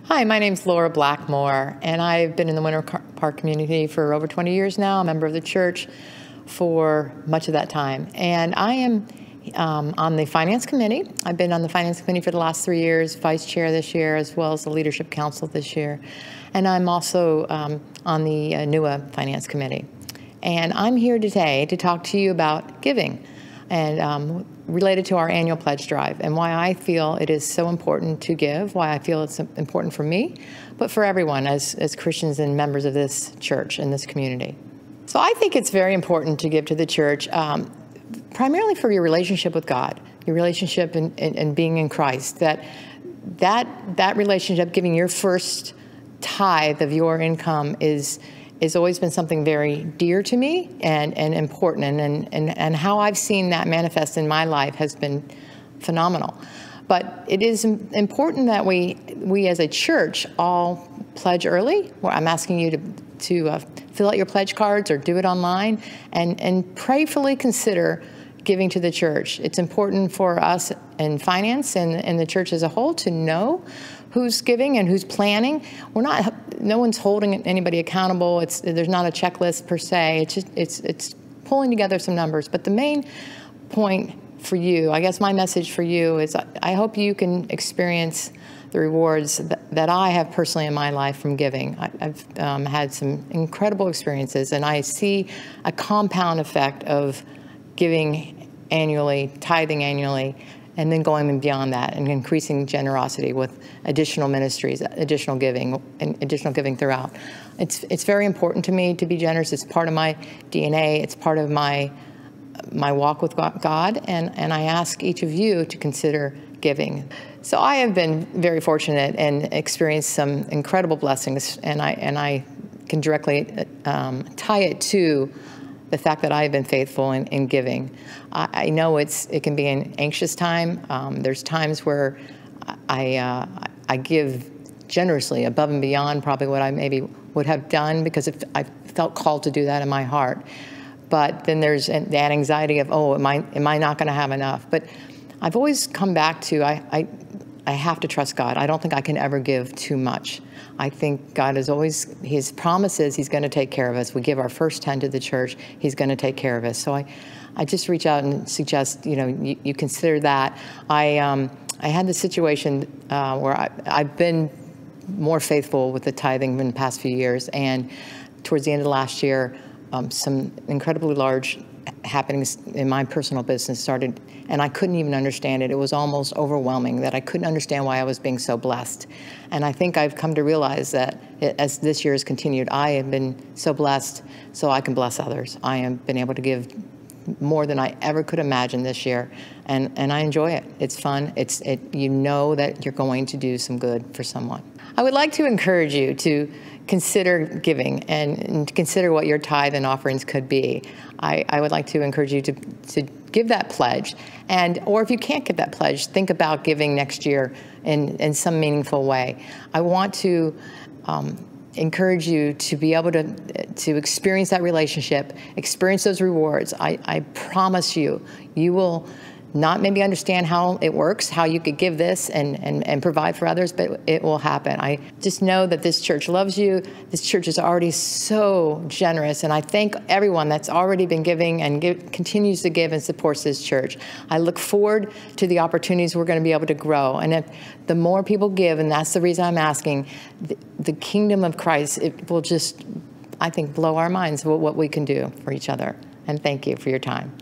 Hi, my name's Laura Blackmore, and I've been in the Winter Park community for over 20 years now, a member of the church for much of that time. And I am on the Finance Committee. I've been on the Finance Committee for the last 3 years, Vice Chair this year, as well as the Leadership Council this year. And I'm also on the NUA Finance Committee. And I'm here today to talk to you about giving and related to our annual pledge drive and why I feel it is so important to give, why I feel it's important for me, but for everyone as Christians and members of this church and this community. So I think it's very important to give to the church, primarily for your relationship with God, your relationship and being in Christ, that relationship, giving your first tithe of your income is always been something very dear to me and important, and how I've seen that manifest in my life has been phenomenal. But it is important that we as a church all pledge early. I'm asking you to fill out your pledge cards or do it online and prayerfully consider giving to the church. It's important for us in finance and the church as a whole to know who's giving and who's planning. No one's holding anybody accountable. There's not a checklist per se. It's pulling together some numbers. But the main point for you, I guess my message for you is I hope you can experience the rewards that I have personally in my life from giving. I've had some incredible experiences, and I see a compound effect of giving annually, tithing annually, and then going beyond that and increasing generosity with additional ministries, additional giving throughout. It's very important to me to be generous. It's part of my DNA. It's part of my walk with God, and I ask each of you to consider giving. So I have been very fortunate and experienced some incredible blessings, and I can directly tie it to the fact that I've been faithful in giving. I know it can be an anxious time. There's times where I give generously above and beyond probably what I maybe would have done because I felt called to do that in my heart. But then there's that anxiety of, oh, am I not going to have enough? But I've always come back to I have to trust God. I don't think I can ever give too much. I think God is always, his promises, he's going to take care of us. We give our first 10 to the church, he's going to take care of us. So I just reach out and suggest, you consider that. I had the situation where I've been more faithful with the tithing in the past few years, and towards the end of last year, some incredibly large happenings in my personal business started, and I couldn't even understand it. It was almost overwhelming that I couldn't understand why I was being so blessed. And I think I've come to realize that as this year has continued, I have been so blessed so I can bless others. I have been able to give more than I ever could imagine this year, and I enjoy it. It's fun. You know that you're going to do some good for someone. I would like to encourage you to consider giving and consider what your tithe and offerings could be. I would like to encourage you to give that pledge, or if you can't give that pledge, think about giving next year in some meaningful way. I want to encourage you to be able to experience that relationship, experience those rewards. I promise you will not maybe understand how it works, how you could give this and provide for others, but it will happen. I just know that this church loves you. This church is already so generous, and I thank everyone that's already been giving and continues to give and supports this church. I look forward to the opportunities we're going to be able to grow, and if the more people give, and that's the reason I'm asking, the kingdom of Christ, it will just, I think, blow our minds what we can do for each other. And thank you for your time.